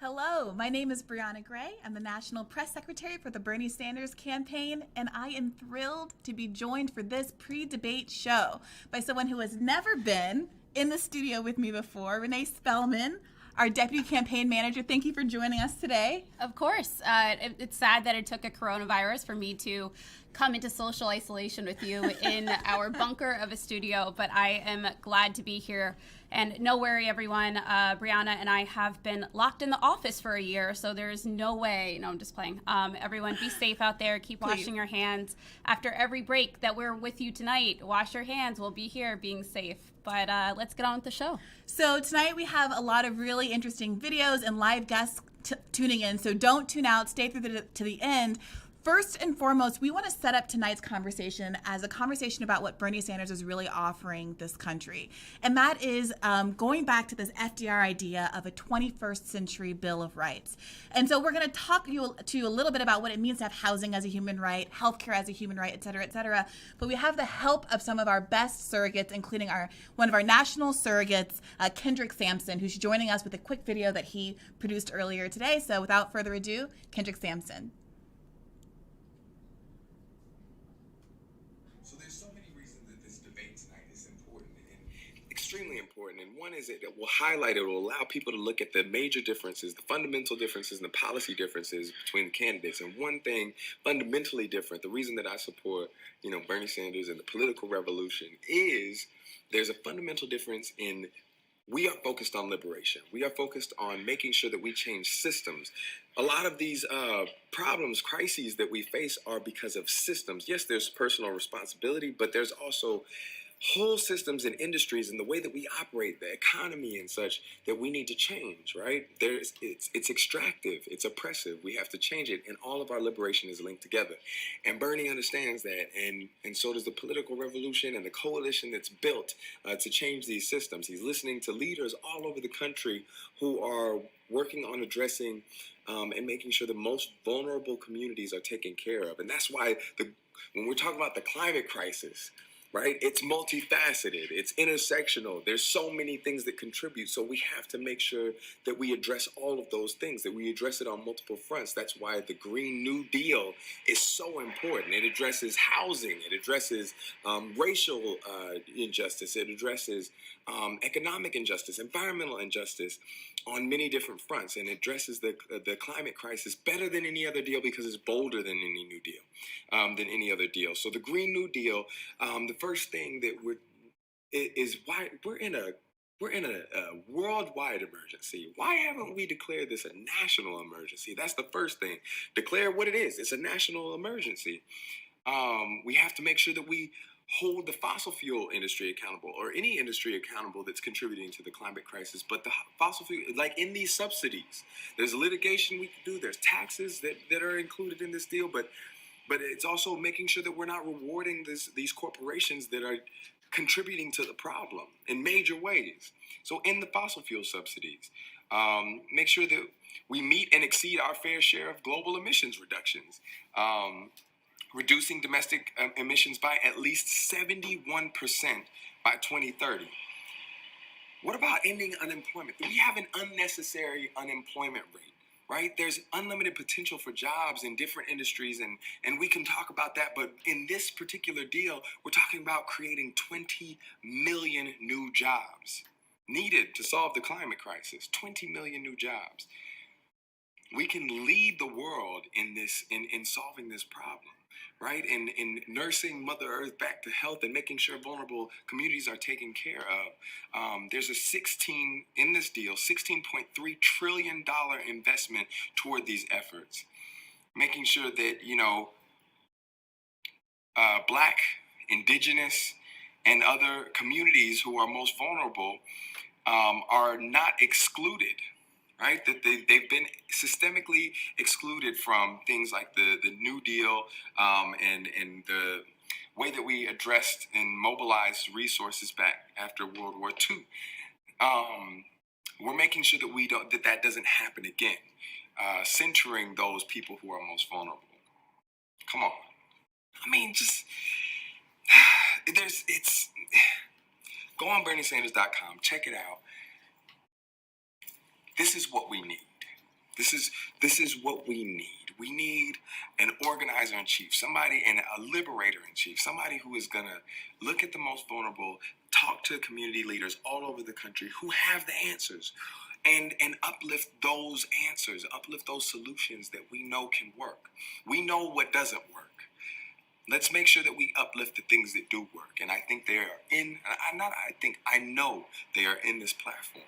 Hello, my name is Brianna Gray. I'm the National Press Secretary for the Bernie Sanders campaign, and I am thrilled to be joined for this pre-debate show by someone who has never been in the studio with me before, Renee Spellman, our Deputy Campaign Manager. Thank you for joining us today. Of course. It's sad that it took a coronavirus for me to come into social isolation with you in our bunker of a studio, but I am glad to be here. And no worry, everyone, Brianna and I have been locked in the office for a year, so there's no way. No, I'm just playing. Everyone, be safe out there. Keep washing your hands. After every break that we're with you tonight, wash your hands. We'll be here being safe. But let's get on with the show. So tonight we have a lot of really interesting videos and live guests tuning in, so don't tune out. Stay through to the end. First and foremost, we want to set up tonight's conversation as a conversation about what Bernie Sanders is really offering this country. And that is going back to this FDR idea of a 21st century Bill of Rights. And so we're going to talk to you a little bit about what it means to have housing as a human right, healthcare as a human right, et cetera, et cetera. But we have the help of some of our best surrogates, including one of our national surrogates, Kendrick Sampson, who's joining us with a quick video that he produced earlier today. So without further ado, Kendrick Sampson. Extremely important, and one is it will highlight, it will allow people to look at the major differences, the fundamental differences and the policy differences between the candidates. And one thing fundamentally different, the reason that I support Bernie Sanders and the political revolution, is there's a fundamental difference in we are focused on liberation. We are focused on making sure that we change systems. A lot of these problems, crises that we face are because of systems. Yes, there's personal responsibility, but there's also whole systems and industries and the way that we operate, the economy and such, that we need to change, right? It's extractive, it's oppressive. We have to change it, and all of our liberation is linked together. And Bernie understands that, and so does the political revolution and the coalition that's built to change these systems. He's listening to leaders all over the country who are working on addressing and making sure the most vulnerable communities are taken care of. And that's why when we're talking about the climate crisis, right? It's multifaceted, it's intersectional. There's so many things that contribute. So we have to make sure that we address all of those things, that we address it on multiple fronts. That's why the Green New Deal is so important. It addresses housing, it addresses racial injustice, it addresses economic injustice, environmental injustice on many different fronts, and addresses the climate crisis better than any other deal because it's bolder than any new deal, than any other deal. So the Green New Deal, the first thing that is why we're in a worldwide emergency. Why haven't we declared this a national emergency? That's the first thing. Declare what it is. It's a national emergency. We have to make sure that we hold the fossil fuel industry accountable, or any industry accountable that's contributing to the climate crisis. But the fossil fuel, like in these subsidies, there's litigation we can do, there's taxes that are included in this deal, but it's also making sure that we're not rewarding these corporations that are contributing to the problem in major ways. So in the fossil fuel subsidies, make sure that we meet and exceed our fair share of global emissions reductions. Reducing domestic emissions by at least 71% by 2030. What about ending unemployment? We have an unnecessary unemployment rate, right? There's unlimited potential for jobs in different industries, and we can talk about that, but in this particular deal, we're talking about creating 20 million new jobs needed to solve the climate crisis. 20 million new jobs. We can lead the world in solving this problem, right? In nursing Mother Earth back to health and making sure vulnerable communities are taken care of. There's in this deal, $16.3 trillion investment toward these efforts. Making sure that, Black, Indigenous, and other communities who are most vulnerable are not excluded. Right, that they've been systemically excluded from things like the New Deal and the way that we addressed and mobilized resources back after World War II. We're making sure that that doesn't happen again, centering those people who are most vulnerable. Come on, I mean, just go on BernieSanders.com, check it out. This is what we need. This is what we need. We need an organizer in chief, somebody and a liberator in chief, somebody who is gonna look at the most vulnerable, talk to community leaders all over the country who have the answers, and uplift those answers, uplift those solutions that we know can work. We know what doesn't work. Let's make sure that we uplift the things that do work. And I think they are I know they are in this platform.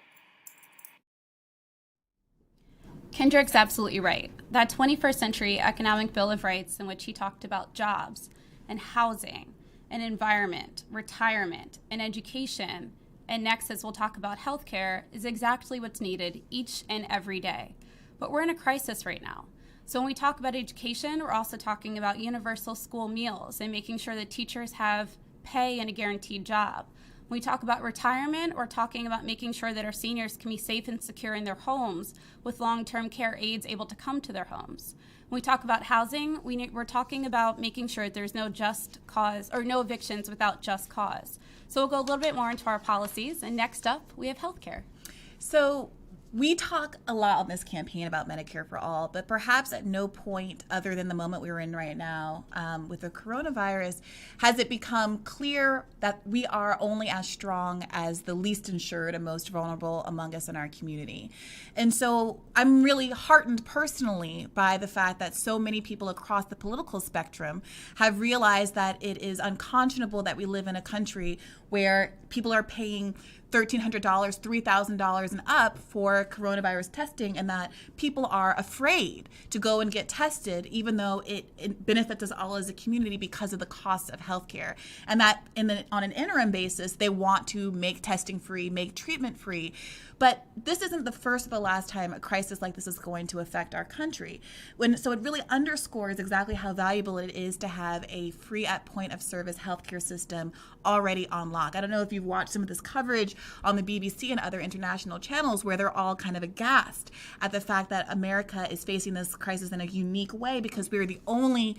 Kendrick's absolutely right. That 21st century economic Bill of Rights, in which he talked about jobs and housing and environment, retirement and education, and next, as we'll talk about healthcare, is exactly what's needed each and every day. But we're in a crisis right now. So when we talk about education, we're also talking about universal school meals and making sure that teachers have pay and a guaranteed job. When we talk about retirement, we're talking about making sure that our seniors can be safe and secure in their homes with long-term care aides able to come to their homes. When we talk about housing, we're talking about making sure that there's no just cause or no evictions without just cause. So we'll go a little bit more into our policies. And next up, we have healthcare. So we talk a lot on this campaign about Medicare for All, but perhaps at no point other than the moment we're in right now with the coronavirus has it become clear that we are only as strong as the least insured and most vulnerable among us in our community. And so I'm really heartened personally by the fact that so many people across the political spectrum have realized that it is unconscionable that we live in a country where people are paying $1,300, $3,000 and up for coronavirus testing, and that people are afraid to go and get tested, even though it benefits us all as a community because of the cost of healthcare. And that on an interim basis, they want to make testing free, make treatment free. But this isn't the first or the last time a crisis like this is going to affect our country. So it really underscores exactly how valuable it is to have a free at point of service healthcare system already on lock. I don't know if you've watched some of this coverage on the BBC and other international channels where they're all kind of aghast at the fact that America is facing this crisis in a unique way because we're the only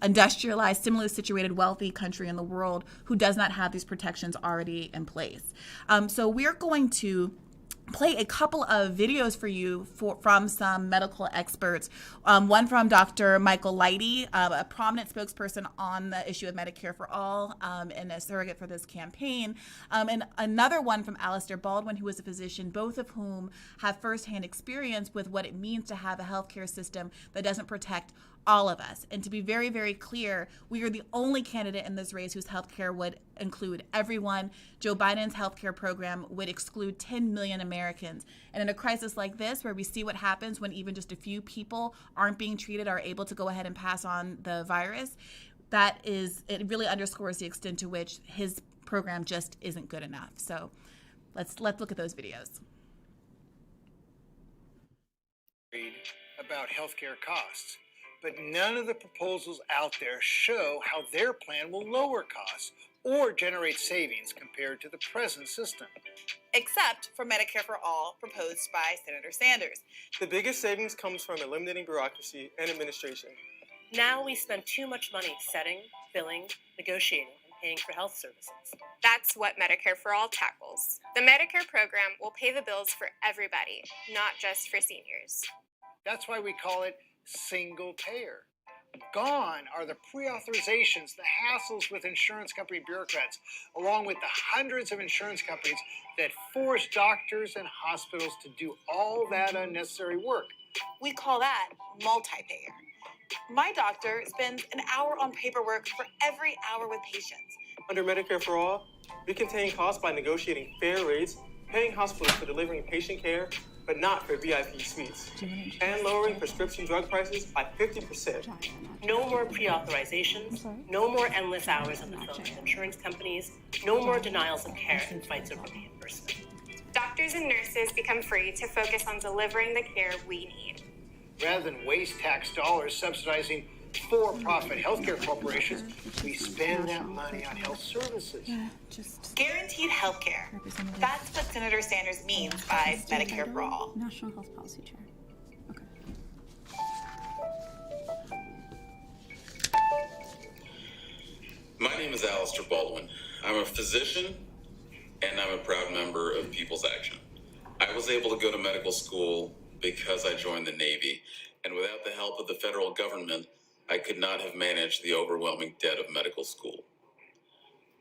industrialized, similarly situated, wealthy country in the world who does not have these protections already in place. So we're going to play a couple of videos for you from some medical experts. One from Dr. Michael Leidy, a prominent spokesperson on the issue of Medicare for All and a surrogate for this campaign. And another one from Alistair Baldwin, who is a physician, both of whom have firsthand experience with what it means to have a healthcare system that doesn't protect all of us. And to be very, very clear, we are the only candidate in this race whose healthcare would include everyone. Joe Biden's healthcare program would exclude 10 million Americans. And in a crisis like this, where we see what happens when even just a few people aren't being treated, are able to go ahead and pass on the virus, it really underscores the extent to which his program just isn't good enough. So let's look at those videos. About healthcare costs. But none of the proposals out there show how their plan will lower costs or generate savings compared to the present system. Except for Medicare for All, proposed by Senator Sanders. The biggest savings comes from eliminating bureaucracy and administration. Now we spend too much money setting, billing, negotiating, and paying for health services. That's what Medicare for All tackles. The Medicare program will pay the bills for everybody, not just for seniors. That's why we call it single payer. Gone are the pre-authorizations, the hassles with insurance company bureaucrats, along with the hundreds of insurance companies that force doctors and hospitals to do all that unnecessary work. We call that multi-payer. My doctor spends an hour on paperwork for every hour with patients. Under Medicare for All, we contain costs by negotiating fair rates, paying hospitals for delivering patient care, but not for VIP suites, and lowering prescription drug prices by 50%. No more pre-authorizations, no more endless hours on the phone with insurance companies, no more denials of care and fights over reimbursement. Doctors and nurses become free to focus on delivering the care we need. Rather than waste tax dollars subsidizing for-profit healthcare corporations, we spend that money on health services. Guaranteed health care. That's what Senator Sanders means by Medicare for All. National Health Policy Chair. Okay. My name is Alistair Baldwin. I'm a physician, and I'm a proud member of People's Action. I was able to go to medical school because I joined the Navy. And without the help of the federal government, I could not have managed the overwhelming debt of medical school.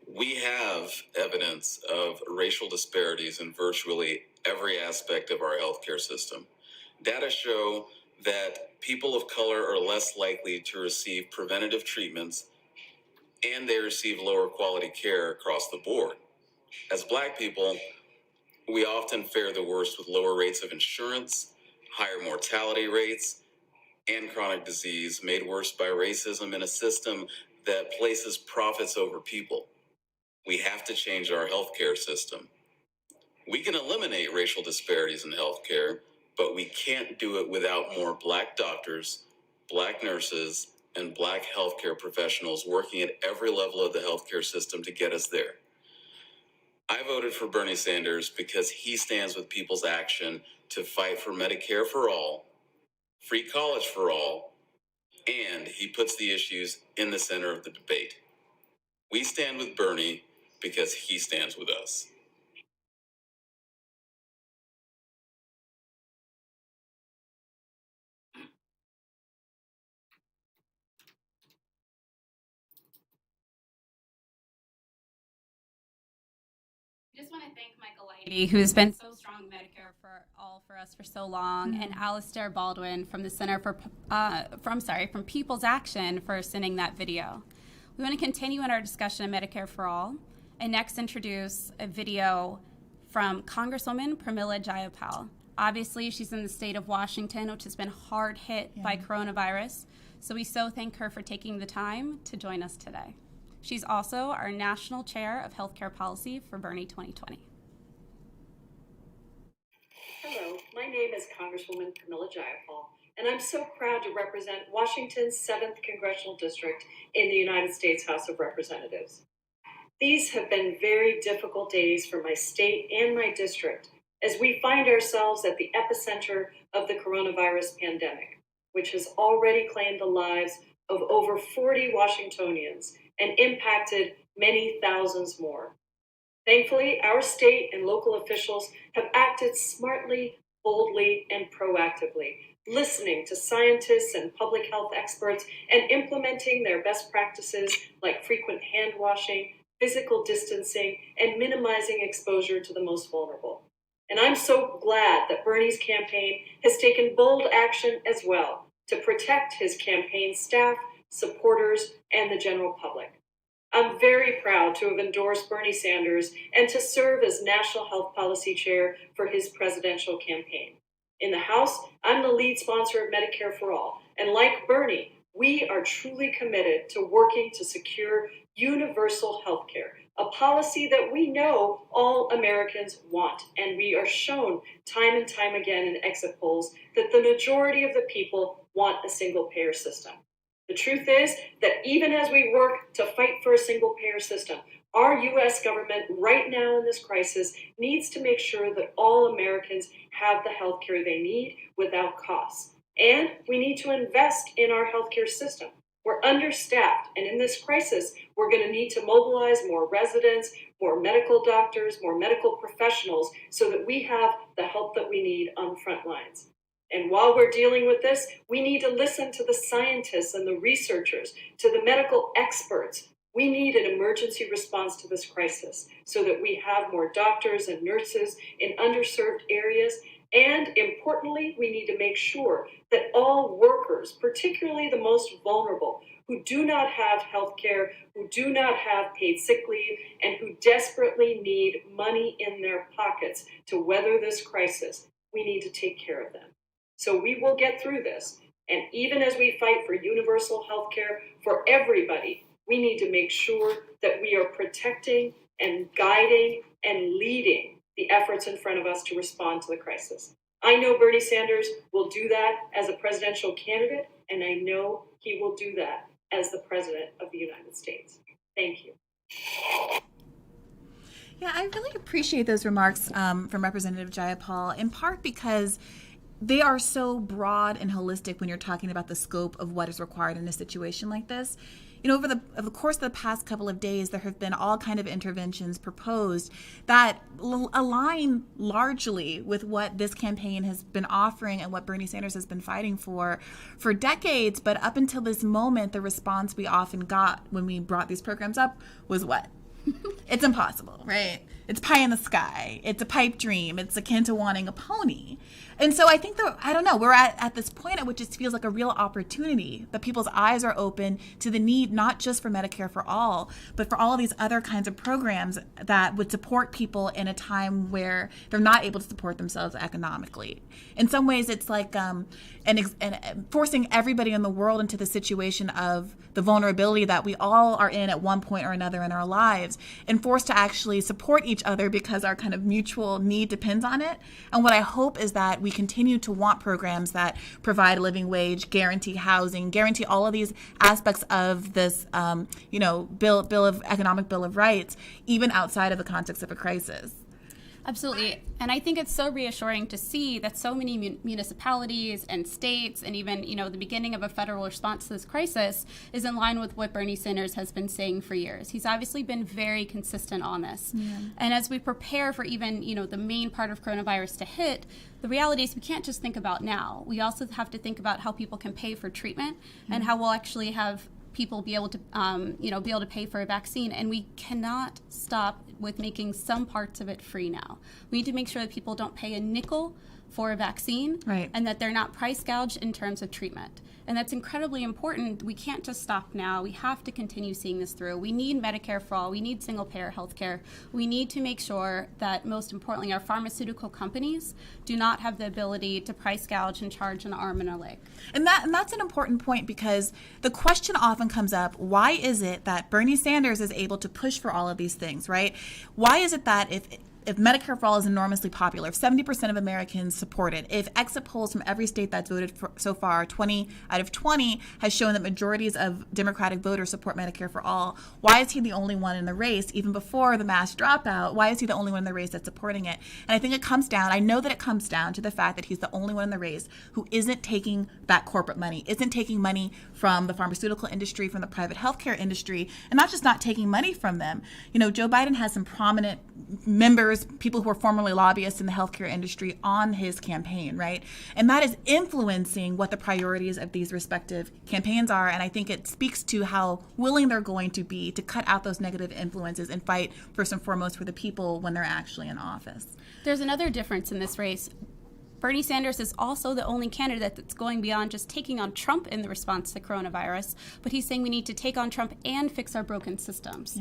We have evidence of racial disparities in virtually every aspect of our healthcare system. Data show that people of color are less likely to receive preventative treatments, and they receive lower quality care across the board. As Black people, we often fare the worst with lower rates of insurance, higher mortality rates, and chronic disease made worse by racism in a system that places profits over people. We have to change our healthcare system. We can eliminate racial disparities in healthcare, but we can't do it without more Black doctors, Black nurses, and Black healthcare professionals working at every level of the healthcare system to get us there. I voted for Bernie Sanders because he stands with People's Action to fight for Medicare for all, free college for all, and he puts the issues in the center of the debate. We stand with Bernie because he stands with us. I just want to thank Michael Lighty, who's been so strong in Medicare for all for us for so long, and Alistair Baldwin from the Center for, from People's Action for sending that video. We want to continue in our discussion of Medicare for All, and next introduce a video from Congresswoman Pramila Jayapal. Obviously, she's in the state of Washington, which has been hard hit by coronavirus, so we so thank her for taking the time to join us today. She's also our National Chair of Healthcare Policy for Bernie 2020. Hello, my name is Congresswoman Pramila Jayapal, and I'm so proud to represent Washington's 7th Congressional District in the United States House of Representatives. These have been very difficult days for my state and my district as we find ourselves at the epicenter of the coronavirus pandemic, which has already claimed the lives of over 40 Washingtonians and impacted many thousands more. Thankfully, our state and local officials have acted smartly, boldly, and proactively, listening to scientists and public health experts and implementing their best practices like frequent hand washing, physical distancing, and minimizing exposure to the most vulnerable. And I'm so glad that Bernie's campaign has taken bold action as well to protect his campaign staff, supporters, and the general public. I'm very proud to have endorsed Bernie Sanders and to serve as National Health Policy Chair for his presidential campaign. In the House, I'm the lead sponsor of Medicare for All, and like Bernie, we are truly committed to working to secure universal health care, a policy that we know all Americans want, and we are shown time and time again in exit polls that the majority of the people want a single-payer system. The truth is that even as we work to fight for a single-payer system, our U.S. government right now in this crisis needs to make sure that all Americans have the health care they need without costs. And we need to invest in our healthcare system. We're understaffed, and in this crisis, we're going to need to mobilize more residents, more medical doctors, more medical professionals, so that we have the help that we need on the front lines. And while we're dealing with this, we need to listen to the scientists and the researchers, to the medical experts. We need an emergency response to this crisis so that we have more doctors and nurses in underserved areas. And importantly, we need to make sure that all workers, particularly the most vulnerable, who do not have health care, who do not have paid sick leave, and who desperately need money in their pockets to weather this crisis, we need to take care of them. So we will get through this. And even as we fight for universal health care for everybody, we need to make sure that we are protecting and guiding and leading the efforts in front of us to respond to the crisis. I know Bernie Sanders will do that as a presidential candidate, and I know he will do that as the President of the United States. Thank you. Yeah, I really appreciate those remarks from Representative Jayapal, in part because they are so broad and holistic when you're talking about the scope of what is required in a situation like this. over the course of the past couple of days, there have been all kind of interventions proposed that align largely with what this campaign has been offering and what Bernie Sanders has been fighting for decades. But up until this moment, the response we often got when we brought these programs up was what? It's impossible, right? It's pie in the sky. It's a pipe dream. It's akin to wanting a pony. And so I think that, I don't know, we're at this point at which it feels like a real opportunity that people's eyes are open to the need, not just for Medicare for all, but for all of these other kinds of programs that would support people in a time where they're not able to support themselves economically. In some ways, it's like forcing everybody in the world into the situation of the vulnerability that we all are in at one point or another in our lives, and forced to actually support each other because our kind of mutual need depends on it. And what I hope is that we continue to want programs that provide a living wage, guarantee housing, guarantee all of these aspects of this, economic bill of rights, even outside of the context of a crisis. Absolutely. And I think it's so reassuring to see that so many municipalities and states and even, the beginning of a federal response to this crisis is in line with what Bernie Sanders has been saying for years. He's obviously been very consistent on this. Yeah. And as we prepare for even, the main part of coronavirus to hit, the reality is we can't just think about now. We also have to think about how people can pay for treatment and how we'll actually have people be able to pay for a vaccine. And we cannot stop with making some parts of it free now. We need to make sure that people don't pay a nickel for a vaccine, right, and that they're not price gouged in terms of treatment. And that's incredibly important. We can't just stop now. We have to continue seeing this through. We need Medicare for all. We need single-payer health care. We need to make sure that, most importantly, our pharmaceutical companies do not have the ability to price gouge and charge an arm and a leg. And that's an important point, because the question often comes up, why is it that Bernie Sanders is able to push for all of these things, right? Why is it that if Medicare for all is enormously popular, if 70% of Americans support it, if exit polls from every state that's voted for so far, 20 out of 20, has shown that majorities of Democratic voters support Medicare for all, why is he the only one in the race, even before the mass dropout? Why is he the only one in the race that's supporting it? And I think I know that it comes down to the fact that he's the only one in the race who isn't taking that corporate money, isn't taking money from the pharmaceutical industry, from the private healthcare industry, and not just not taking money from them. Joe Biden has some prominent members, people who were formerly lobbyists in the healthcare industry, on his campaign, right? And that is influencing what the priorities of these respective campaigns are. And I think it speaks to how willing they're going to be to cut out those negative influences and fight first and foremost for the people when they're actually in office. There's another difference in this race. Bernie Sanders is also the only candidate that's going beyond just taking on Trump in the response to coronavirus, but he's saying we need to take on Trump and fix our broken systems.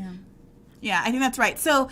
Yeah, I think that's right. So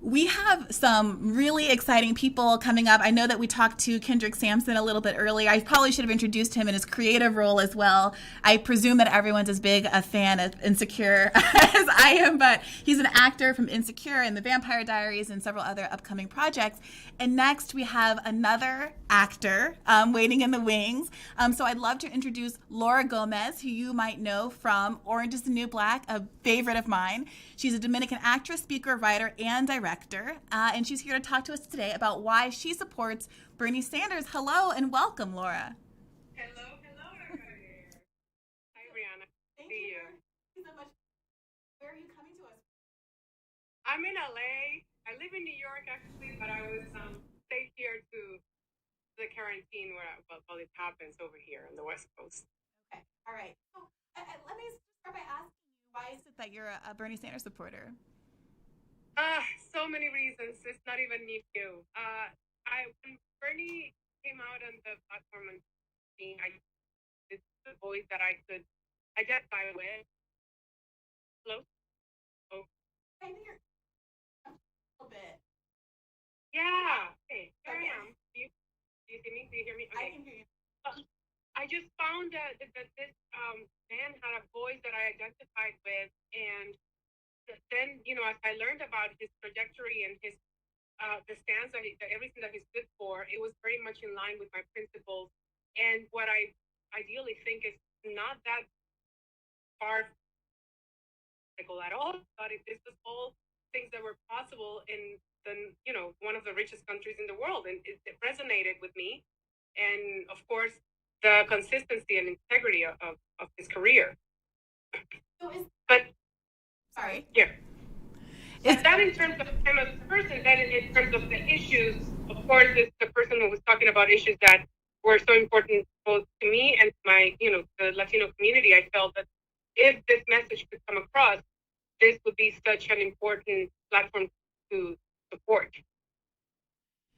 we have some really exciting people coming up. I know that we talked to Kendrick Sampson a little bit earlier. I probably should have introduced him in his creative role as well. I presume that everyone's as big a fan of Insecure as I am, but he's an actor from Insecure and The Vampire Diaries and several other upcoming projects. And next we have another actor waiting in the wings. So I'd love to introduce Laura Gomez, who you might know from Orange is the New Black, a favorite of mine. She's a Dominican actress, speaker, writer, and director. And she's here to talk to us today about why she supports Bernie Sanders. Hello and welcome, Laura. Hello, everybody. Hi, Brianna. Thank you so much. Where are you coming to us? I'm in LA. I live in New York, actually, but I was stayed here to the quarantine while it happens over here on the West Coast. Okay. All right. So let me start by asking you, why is it that you're a Bernie Sanders supporter? So many reasons. It's not even new. When Bernie came out on the platform and it's the voice that I could identify with. Hello? Oh. I think you're a little bit. Yeah. Okay. Here I am. Do you see me? Do you hear me? Okay. I can hear you. I just found that this man had a voice that I identified with, and then, as I learned about his trajectory and his the stance that everything that he stood for, it was very much in line with my principles and what I ideally think is not that far at all. But this was all things that were possible in one of the richest countries in the world, and it resonated with me. And of course, the consistency and integrity of his career. But Sorry. yeah. Is that in terms of him as a person, then in terms of the issues, of course, it's the person who was talking about issues that were so important both to me and to my, the Latino community. I felt that if this message could come across, this would be such an important platform to support.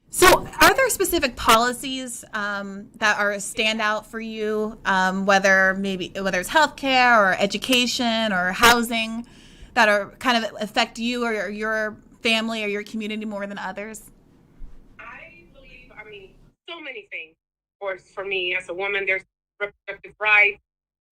So, are there specific policies that are a standout for you, whether it's healthcare or education or housing, that are kind of affect you or your family or your community more than others? I believe, so many things. Of course, for me as a woman, there's reproductive rights.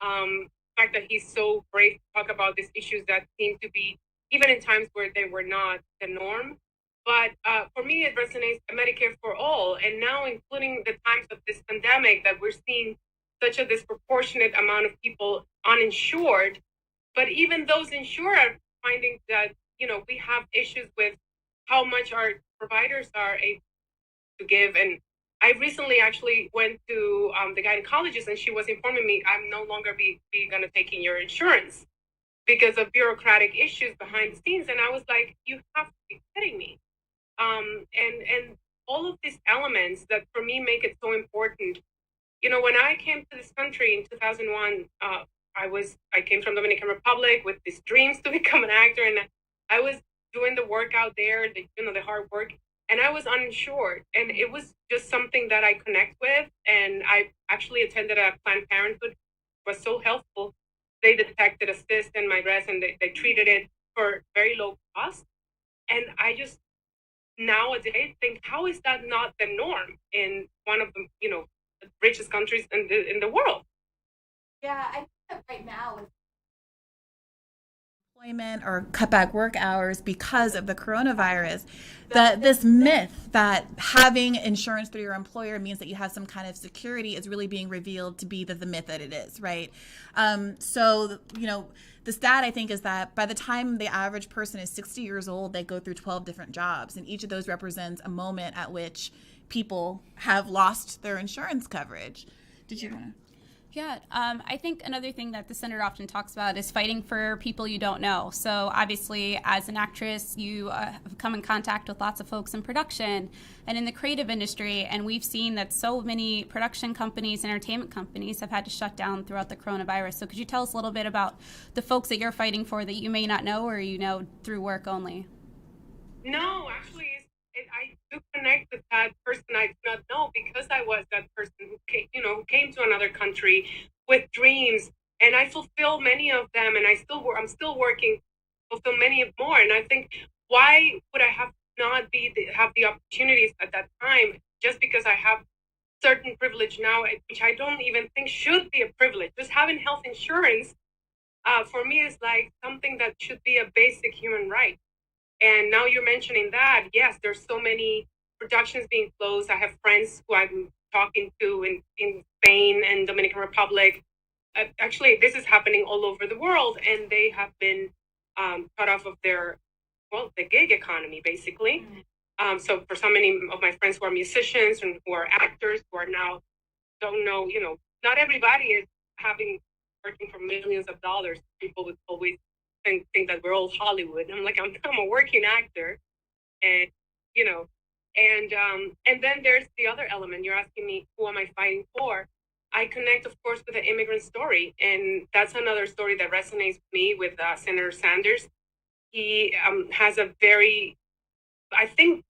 The fact that he's so brave to talk about these issues that seem to be, even in times where they were not the norm. But for me, it resonates Medicare for all. And now, including the times of this pandemic, that we're seeing such a disproportionate amount of people uninsured. But even those insured are finding that, we have issues with how much our providers are able to give. And I recently actually went to the gynecologist, and she was informing me I'm no longer be going to take in your insurance because of bureaucratic issues behind the scenes. And I was like, you have to be kidding me. And all of these elements that for me make it so important. When I came to this country in 2001, I came from Dominican Republic with these dreams to become an actor, and I was doing the work out there, the hard work, and I was uninsured, and it was just something that I connect with. And I actually attended a Planned Parenthood. It was so helpful. They detected a cyst in my breast, and they treated it for very low cost. And I just nowadays think, how is that not the norm in one of the the richest countries in the world? Yeah, I think that right now with employment or cut back work hours because of the coronavirus, that this myth that having insurance through your employer means that you have some kind of security is really being revealed to be the myth that it is, right? So, the stat I think is that by the time the average person is 60 years old, they go through 12 different jobs, and each of those represents a moment at which people have lost their insurance coverage. Did you want to? Yeah, I think another thing that the Senator often talks about is fighting for people you don't know. So obviously, as an actress, you have come in contact with lots of folks in production and in the creative industry, and we've seen that so many production companies, entertainment companies have had to shut down throughout the coronavirus. So could you tell us a little bit about the folks that you're fighting for that you may not know or you know through work only? No, actually, I do connect with that person I did not know because I was that person who came to another country with dreams, and I fulfill many of them, and I'm still working to fulfill many more. And I think, why would I have have the opportunities at that time just because I have certain privilege now, which I don't even think should be a privilege? Just having health insurance for me is like something that should be a basic human right. And now you're mentioning that, yes, there's so many productions being closed. I have friends who I'm talking to in Spain and Dominican Republic. Actually, this is happening all over the world, and they have been cut off of the gig economy, basically. So for so many of my friends who are musicians and who are actors who are now don't know, not everybody is working for millions of dollars. People would always think that we're all Hollywood. I'm like, I'm a working actor, and and then there's the other element. You're asking me, who am I fighting for? I connect, of course, with the immigrant story, and that's another story that resonates with me with Senator Sanders. He has a very, I think,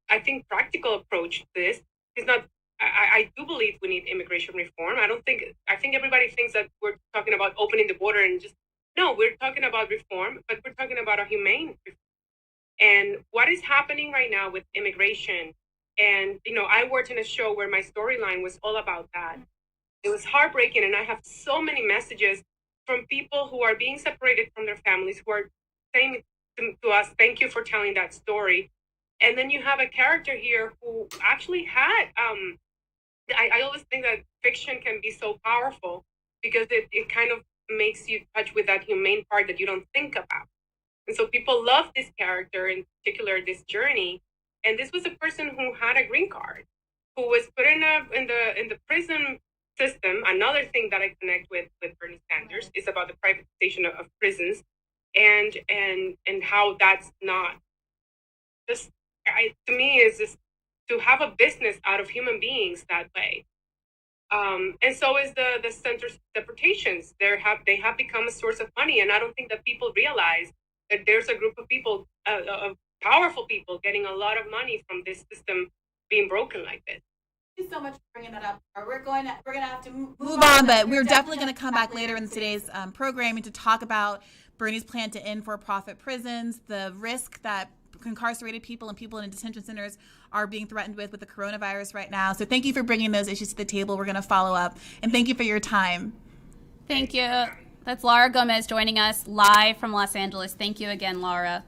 practical approach to this. He's not. I do believe we need immigration reform. I think everybody thinks that we're talking about opening the border and just. No, we're talking about reform, but we're talking about a humane reform. And what is happening right now with immigration, and I worked in a show where my storyline was all about that. It was heartbreaking, and I have so many messages from people who are being separated from their families, who are saying to us, thank you for telling that story. And then you have a character here who actually had, I always think that fiction can be so powerful because it kind of makes you touch with that humane part that you don't think about. And so people love this character, in particular, this journey. And this was a person who had a green card, who was put in the prison system. Another thing that I connect with Bernie Sanders is about the privatization of prisons, and how that's not just, to me, is just to have a business out of human beings that way. And so is the center's deportations. They have become a source of money, and I don't think that people realize that there's a group of people, of powerful people, getting a lot of money from this system being broken like this. Thank you so much for bringing that up. We're going to have to move on, but we're definitely going to come back later in today's programming to talk about Bernie's plan to end for-profit prisons, the risk that incarcerated people and people in detention centers are being threatened with the coronavirus right now. So thank you for bringing those issues to the table. We're going to follow up, and thank you for your time. Thank you. That's Laura Gomez joining us live from Los Angeles. Thank you again, Laura.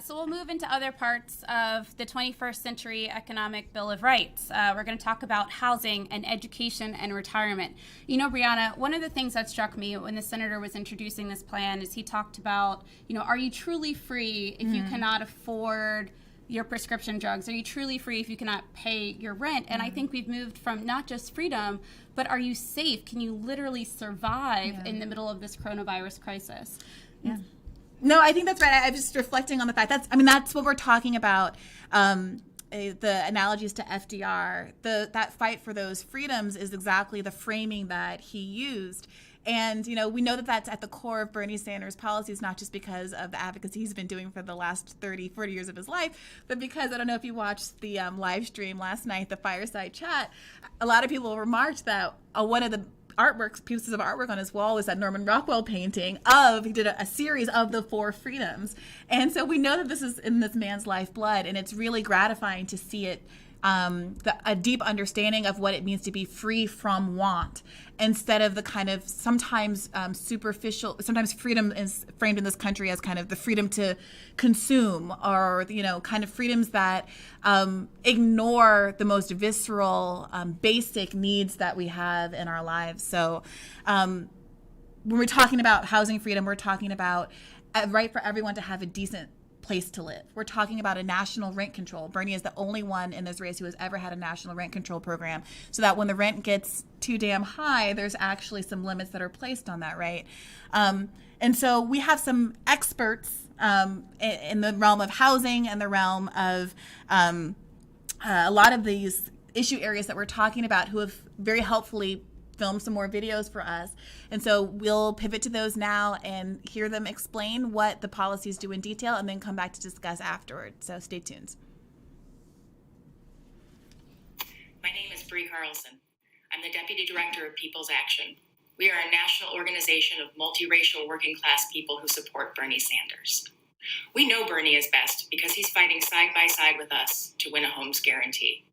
So we'll move into other parts of the 21st Century Economic Bill of Rights. We're going to talk about housing and education and retirement. You know, Brianna, one of the things that struck me when the senator was introducing this plan is he talked about, are you truly free if you cannot afford your prescription drugs? Are you truly free if you cannot pay your rent? And I think we've moved from not just freedom, but are you safe? Can you literally survive in the middle of this coronavirus crisis? Yeah. No, I think that's right. I'm just reflecting on the fact that's what we're talking about. The analogies to FDR, that fight for those freedoms is exactly the framing that he used. And, we know that that's at the core of Bernie Sanders' policies, not just because of the advocacy he's been doing for the last 30, 40 years of his life, but because, I don't know if you watched the live stream last night, the fireside chat, a lot of people remarked that one of the pieces of artwork on his wall was that Norman Rockwell painting he did a series of the 4 freedoms. And so we know that this is in this man's lifeblood, and it's really gratifying to see it, a deep understanding of what it means to be free from want, instead of the kind of sometimes superficial, sometimes freedom is framed in this country as kind of the freedom to consume, or, kind of freedoms that ignore the most visceral, basic needs that we have in our lives. So when we're talking about housing freedom, we're talking about a right for everyone to have a decent place to live. We're talking about a national rent control. Bernie is the only one in this race who has ever had a national rent control program, so that when the rent gets too damn high, there's actually some limits that are placed on that, right? And so we have some experts in the realm of housing and the realm of a lot of these issue areas that we're talking about, who have very helpfully filmed some more videos for us. And so we'll pivot to those now and hear them explain what the policies do in detail, and then come back to discuss afterward. So stay tuned. My name is Bree Carlson. I'm the Deputy Director of People's Action. We are a national organization of multiracial working class people who support Bernie Sanders. We know Bernie is best because he's fighting side by side with us to win a homes guarantee.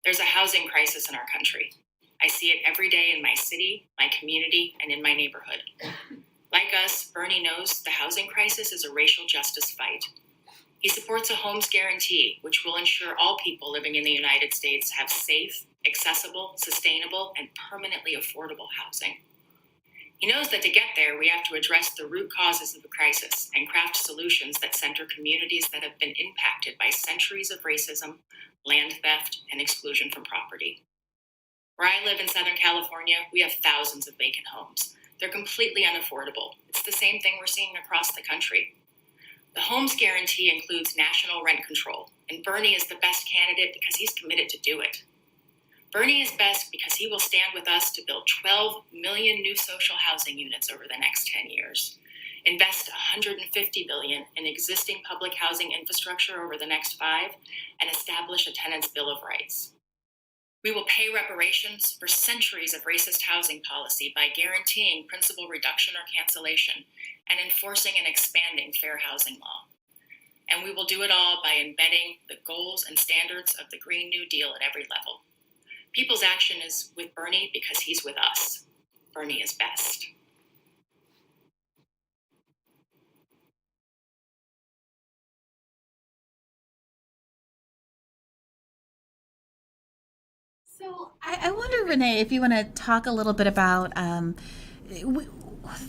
There's a housing crisis in our country. I see it every day in my city, my community, and in my neighborhood. Like us, Bernie knows the housing crisis is a racial justice fight. He supports a homes guarantee, which will ensure all people living in the United States have safe, accessible, sustainable, and permanently affordable housing. He knows that to get there, we have to address the root causes of the crisis and craft solutions that center communities that have been impacted by centuries of racism, land theft, and exclusion from property. Where I live in Southern California, we have thousands of vacant homes. They're completely unaffordable. It's the same thing we're seeing across the country. The homes guarantee includes national rent control, and Bernie is the best candidate because he's committed to do it. Bernie is best because he will stand with us to build 12 million new social housing units over the next 10 years, invest $150 billion in existing public housing infrastructure over the next 5, and establish a tenants' bill of rights. We will pay reparations for centuries of racist housing policy by guaranteeing principal reduction or cancellation and enforcing and expanding fair housing law. And we will do it all by embedding the goals and standards of the Green New Deal at every level. People's Action is with Bernie because he's with us. Bernie is best. So I wonder, Renee, if you want to talk a little bit about,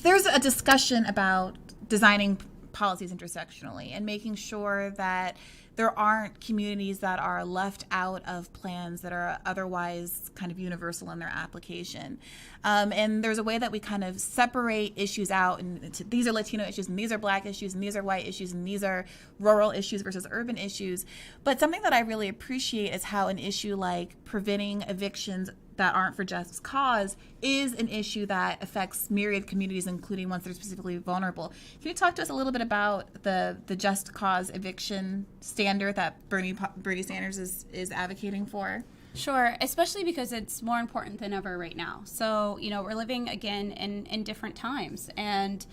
there's a discussion about designing policies intersectionally and making sure that there aren't communities that are left out of plans that are otherwise kind of universal in their application. And there's a way that we kind of separate issues out, and these are Latino issues, and these are Black issues, and these are white issues, and these are rural issues versus urban issues. But something that I really appreciate is how an issue like preventing evictions that aren't for just cause is an issue that affects myriad communities, including ones that are specifically vulnerable. Can you talk to us a little bit about the just cause eviction standard that Bernie Sanders is advocating for? Sure, especially because it's more important than ever right now. So, we're living again in different times, and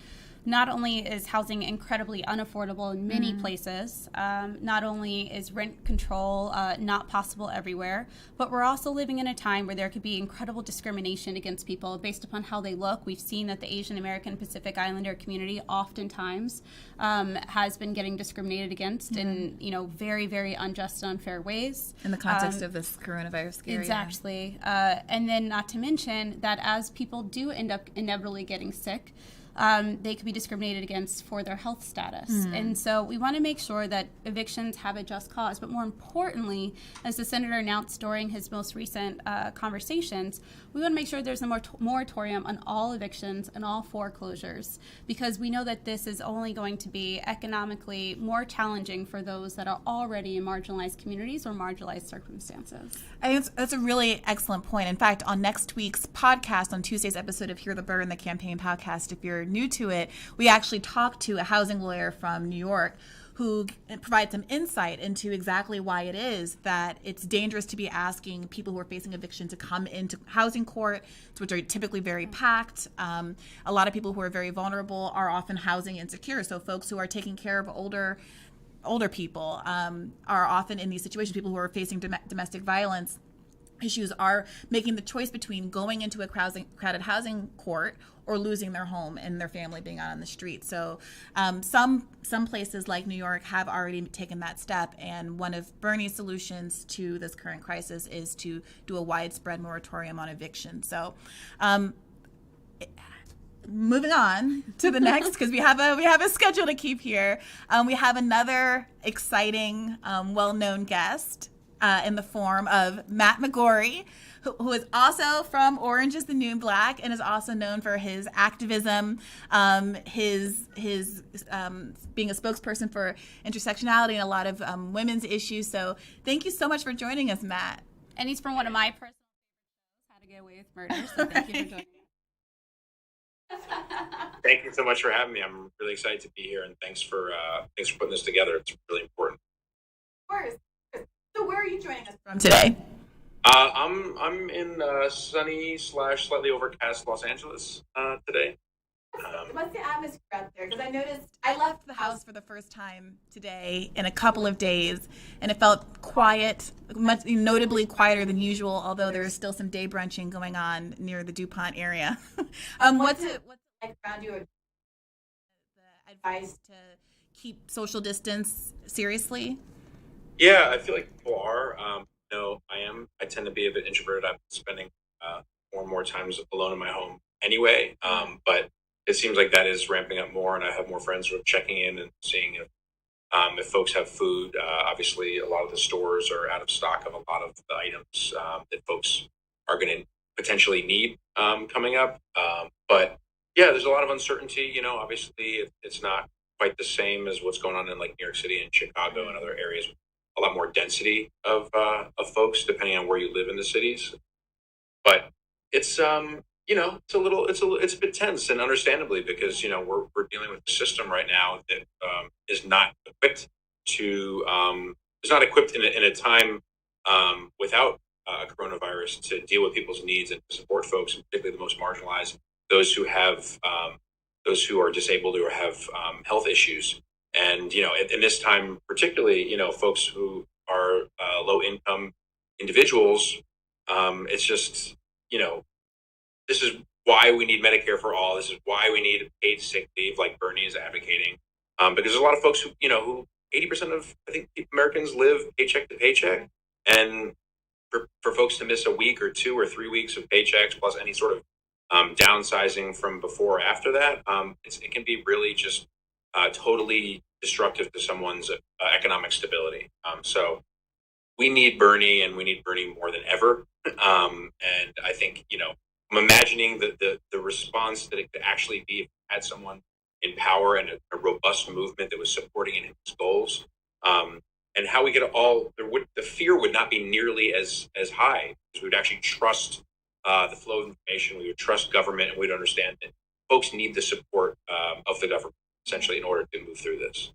not only is housing incredibly unaffordable in many places, not only is rent control not possible everywhere, but we're also living in a time where there could be incredible discrimination against people based upon how they look. We've seen that the Asian American Pacific Islander community oftentimes has been getting discriminated against in very, very unjust and unfair ways. In the context of this coronavirus scare. Exactly. And then not to mention that as people do end up inevitably getting sick, they could be discriminated against for their health status. And so we want to make sure that evictions have a just cause. But more importantly, as the senator announced during his most recent conversations, we want to make sure there's a moratorium on all evictions and all foreclosures, because we know that this is only going to be economically more challenging for those that are already in marginalized communities or marginalized circumstances. I think that's a really excellent point. In fact, on next week's podcast, on Tuesday's episode of Hear the Burn, the campaign podcast, if you're new to it, we actually talked to a housing lawyer from New York who provides some insight into exactly why it is that it's dangerous to be asking people who are facing eviction to come into housing court, which are typically very packed. A lot of people who are very vulnerable are often housing insecure. So folks who are taking care of older people are often in these situations. People who are facing domestic violence issues are making the choice between going into a crowded housing court or losing their home and their family being out on the street. So some places like New York have already taken that step, and one of Bernie's solutions to this current crisis is to do a widespread moratorium on eviction. So moving on to the next, because we have a schedule to keep here. We have another exciting, well-known guest in the form of Matt McGorry, who is also from Orange is the New Black and is also known for his activism, his being a spokesperson for intersectionality and a lot of women's issues. So thank you so much for joining us, Matt. And he's from one of my personal favorites shows, How to Get Away with Murder. So thank you for joining us. Thank you so much for having me. I'm really excited to be here, and thanks for putting this together. It's really important. Of course. So where are you joining us from today? I'm in sunny / slightly overcast Los Angeles today. What's the atmosphere out there? Because I noticed I left the house for the first time today in a couple of days, and it felt quiet, much notably quieter than usual. Although there is still some day brunching going on near the DuPont area. What's it like around you? The advice to keep social distance seriously? Yeah, I feel like people are. I tend to be a bit introverted. I'm spending more and more times alone in my home anyway. But it seems like that is ramping up more, and I have more friends who are checking in and seeing if folks have food. Obviously, a lot of the stores are out of stock of a lot of the items that folks are going to potentially need coming up. But yeah, there's a lot of uncertainty. Obviously, it's not quite the same as what's going on in like New York City and Chicago and other areas. A lot more density of folks depending on where you live in the cities, but it's it's a bit tense, and understandably, because we're dealing with a system right now that is not equipped in a time without coronavirus to deal with people's needs and to support folks, and particularly the most marginalized, those who are disabled or have health issues. And, in this time, particularly, folks who are low income individuals, it's just, this is why we need Medicare for all. This is why we need paid sick leave, like Bernie is advocating, because there's a lot of folks who 80% of, I think, Americans live paycheck to paycheck. And for folks to miss a week or 2 or 3 weeks of paychecks plus any sort of downsizing from before or after that, it can be really just totally destructive to someone's economic stability. So we need Bernie, and we need Bernie more than ever. And I think, I'm imagining the response that it could actually be if we had someone in power and a robust movement that was supporting his goals. And how we could the fear would not be nearly as high, because we would actually trust the flow of information. We would trust government, and we'd understand that folks need the support of the government, essentially, in order to move through this.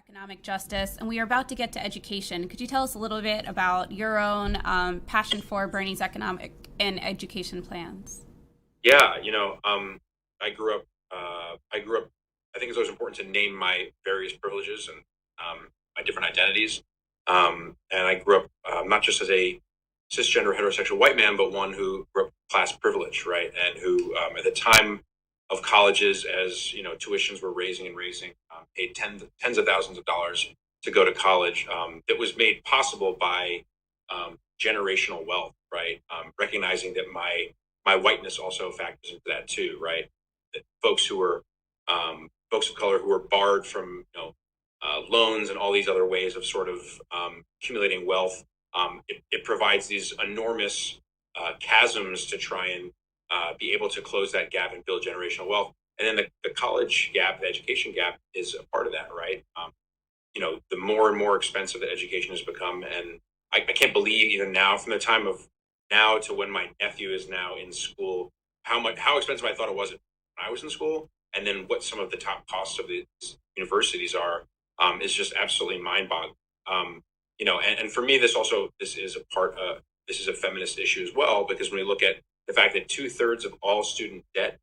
Economic justice, and we are about to get to education. Could you tell us a little bit about your own passion for Bernie's economic and education plans? Yeah, I grew up. I think it's always important to name my various privileges and my different identities. And I grew up not just as a cisgender heterosexual white man, but one who grew up class privilege, right? And who, at the time of colleges, as tuitions were raising, paid tens of thousands of dollars to go to college. That was made possible by generational wealth, right? Recognizing that my whiteness also factors into that too, right? That folks of color who were barred from loans and all these other ways of sort of accumulating wealth. It provides these enormous chasms to try and be able to close that gap and build generational wealth. And then the college gap, the education gap, is a part of that, right? The more and more expensive that education has become, and I can't believe even now, from the time of now to when my nephew is now in school, how expensive I thought it was when I was in school, and then what some of the top costs of these universities are, is just absolutely mind-boggling. And for me, this is a feminist issue as well, because when we look at the fact that 2/3 of all student debt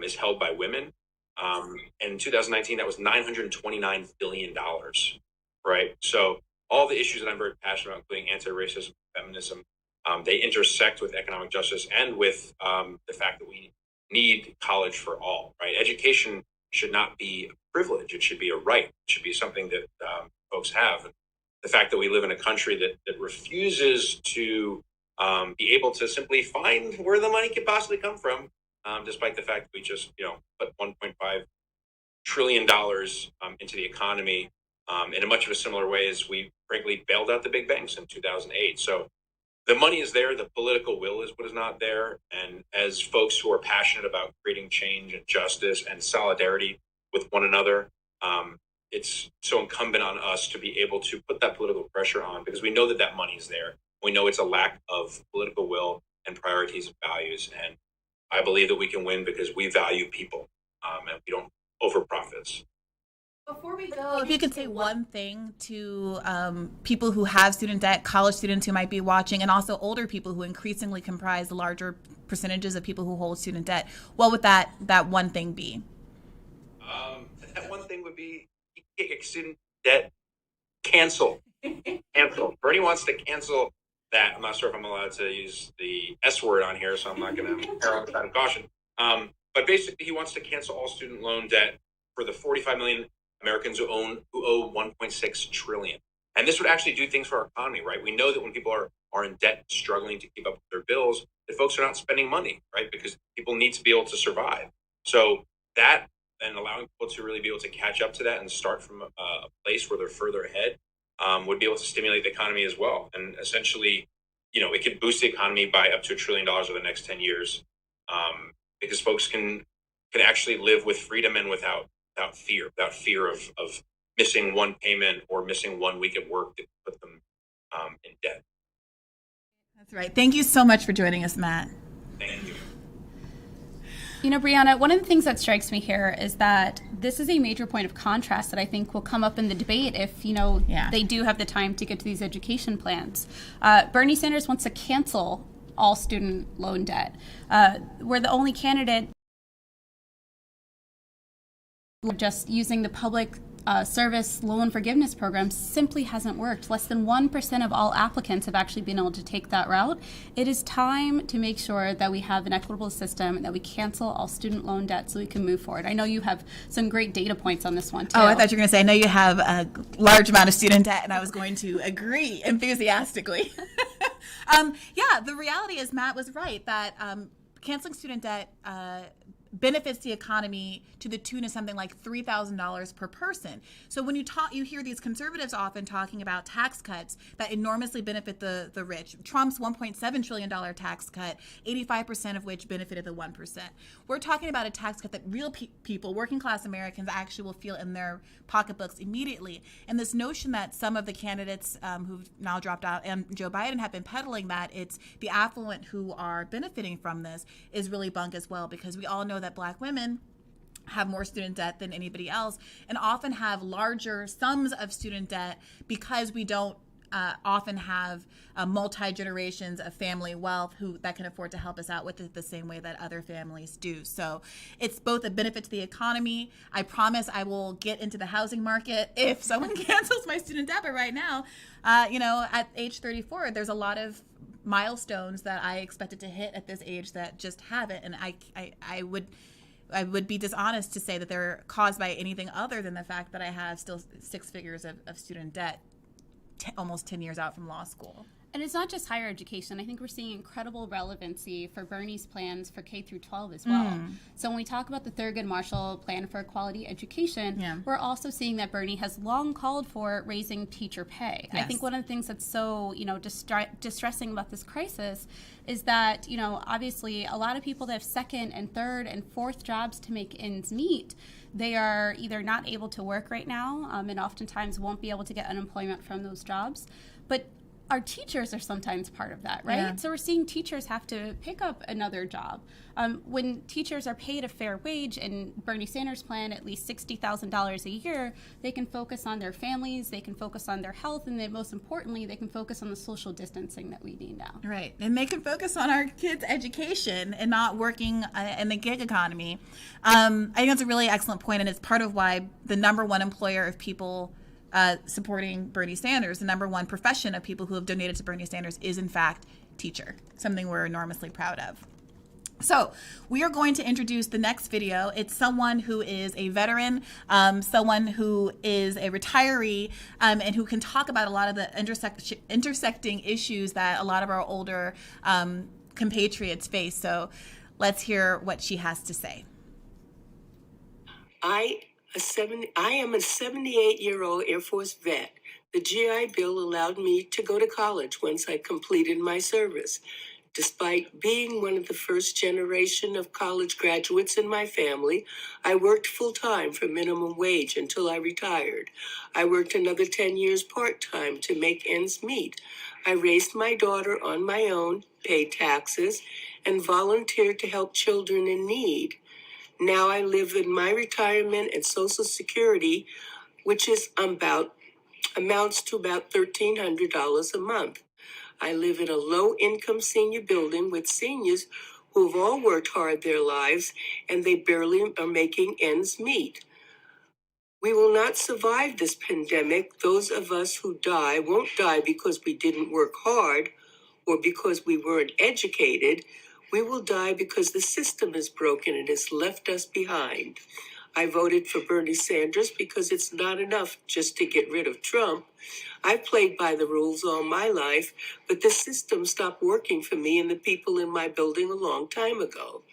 is held by women, and in 2019 that was $929 billion, right? So all the issues that I'm very passionate about, including anti-racism, feminism, they intersect with economic justice and with the fact that we need college for all, right? Education should not be a privilege. It should be a right. It should be something that folks have. And the fact that we live in a country that refuses to be able to simply find where the money could possibly come from, despite the fact that we just, put $1.5 trillion into the economy in a much of a similar way as we frankly bailed out the big banks in 2008. So the money is there. The political will is what is not there. And as folks who are passionate about creating change and justice and solidarity with one another, it's so incumbent on us to be able to put that political pressure on, because we know that money is there. We know it's a lack of political will and priorities and values. And I believe that we can win because we value people, and we don't over profits. Before we go, if you could say one thing to people who have student debt, college students who might be watching, and also older people who increasingly comprise the larger percentages of people who hold student debt, what would that one thing be? That one thing would be student debt cancel. Bernie wants to cancel that. I'm not sure if I'm allowed to use the S word on here, so I'm not going to err on the side of caution. But basically, he wants to cancel all student loan debt for the 45 million Americans who owe 1.6 trillion. And this would actually do things for our economy, right? We know that when people are in debt, struggling to keep up with their bills, that folks are not spending money, right? Because people need to be able to survive. So that, and allowing people to really be able to catch up to that and start from a place where they're further ahead, would be able to stimulate the economy as well. And essentially, it could boost the economy by up to $1 trillion over the next 10 years, because folks can actually live with freedom and without fear of missing one payment or missing 1 week at work that put them in debt. That's right. Thank you so much for joining us, Matt. Thank you. Brianna, one of the things that strikes me here is that this is a major point of contrast that I think will come up in the debate if, they do have the time to get to these education plans. Bernie Sanders wants to cancel all student loan debt. We're the only candidate just using the public service loan forgiveness program simply hasn't worked. Less than 1% of all applicants have actually been able to take that route. It is time to make sure that we have an equitable system and that we cancel all student loan debt so we can move forward. I know you have some great data points on this one, too. Oh, I thought you were going to say, I know you have a large amount of student debt, and I was going to agree enthusiastically. The reality is Matt was right that canceling student debt benefits the economy to the tune of something like $3,000 per person. So when you hear these conservatives often talking about tax cuts that enormously benefit the rich. Trump's $1.7 trillion tax cut, 85% of which benefited the 1%. We're talking about a tax cut that real people, working class Americans, actually will feel in their pocketbooks immediately. And this notion that some of the candidates who've now dropped out and Joe Biden have been peddling that it's the affluent who are benefiting from this is really bunk as well, because we all know that Black women have more student debt than anybody else and often have larger sums of student debt because we don't often have multi-generations of family wealth that can afford to help us out with it the same way that other families do. So it's both a benefit to the economy. I promise I will get into the housing market if someone cancels my student debt. But right now, at age 34, there's a lot of milestones that I expected to hit at this age that just haven't. And I would be dishonest to say that they're caused by anything other than the fact that I have still 6 figures of student debt almost 10 years out from law school. And it's not just higher education. I think we're seeing incredible relevancy for Bernie's plans for K through 12 as well. So when we talk about the Thurgood Marshall Plan for Quality Education, we're also seeing that Bernie has long called for raising teacher pay. Yes. I think one of the things that's so, distressing about this crisis is that, obviously a lot of people that have second and third and fourth jobs to make ends meet, they are either not able to work right now and oftentimes won't be able to get unemployment from those jobs. But our teachers are sometimes part of that, right? Yeah. So we're seeing teachers have to pick up another job. When teachers are paid a fair wage, in Bernie Sanders' plan, at least $60,000 a year, they can focus on their families, they can focus on their health, and then most importantly, they can focus on the social distancing that we need now. Right, and they can focus on our kids' education and not working in the gig economy. I think that's a really excellent point, and it's part of why the number one employer of people supporting Bernie Sanders, the number one profession of people who have donated to Bernie Sanders is in fact teacher, something we're enormously proud of. So we are going to introduce the next video. It's someone who is a veteran, someone who is a retiree, and who can talk about a lot of the intersecting issues that a lot of our older compatriots face. So let's hear what she has to say. I am a 78-year-old Air Force vet. The GI Bill allowed me to go to college once I completed my service. Despite being one of the first generation of college graduates in my family, I worked full-time for minimum wage until I retired. I worked another 10 years part-time to make ends meet. I raised my daughter on my own, paid taxes, and volunteered to help children in need. Now I live in my retirement and Social Security, which amounts to about $1,300 a month. I live in a low-income senior building with seniors who've all worked hard their lives, and they barely are making ends meet. We will not survive this pandemic. Those of us who die won't die because we didn't work hard or because we weren't educated. We will die because the system is broken and has left us behind. I voted for Bernie Sanders because it's not enough just to get rid of Trump. I've played by the rules all my life, but the system stopped working for me and the people in my building a long time ago.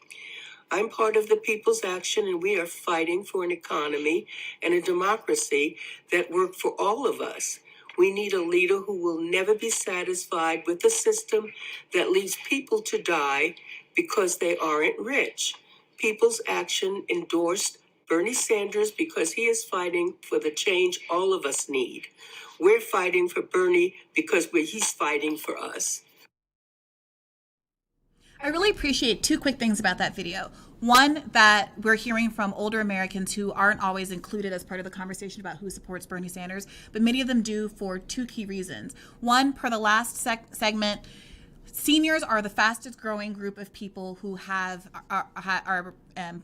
I'm part of the People's Action, and we are fighting for an economy and a democracy that work for all of us. We need a leader who will never be satisfied with a system that leaves people to die because they aren't rich. People's Action endorsed Bernie Sanders because he is fighting for the change all of us need. We're fighting for Bernie because he's fighting for us. I really appreciate two quick things about that video. One, that we're hearing from older Americans who aren't always included as part of the conversation about who supports Bernie Sanders, but many of them do for two key reasons. One, per the last segment, seniors are the fastest growing group of people who are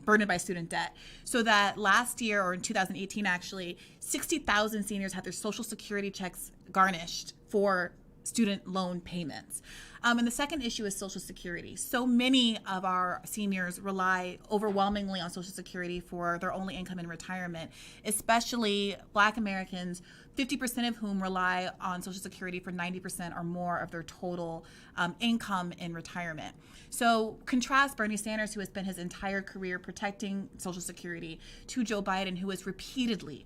burdened by student debt. So that last year, or in 2018 actually, 60,000 seniors had their Social Security checks garnished for student loan payments. And the second issue is Social Security. So many of our seniors rely overwhelmingly on Social Security for their only income in retirement, especially Black Americans 50% of whom rely on Social Security for 90% or more of their total income in retirement. So contrast Bernie Sanders, who has spent his entire career protecting Social Security, to Joe Biden, who has repeatedly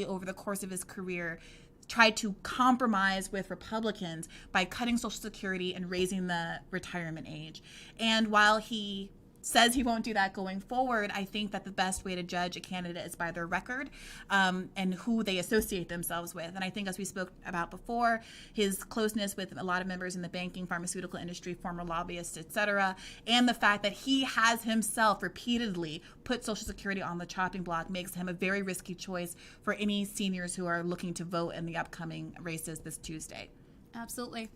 over the course of his career tried to compromise with Republicans by cutting Social Security and raising the retirement age. And while he says he won't do that going forward, I think that the best way to judge a candidate is by their record and who they associate themselves with. And I think, as we spoke about before, his closeness with a lot of members in the banking, pharmaceutical industry, former lobbyists, et cetera, and the fact that he has himself repeatedly put Social Security on the chopping block makes him a very risky choice for any seniors who are looking to vote in the upcoming races this Tuesday. Absolutely.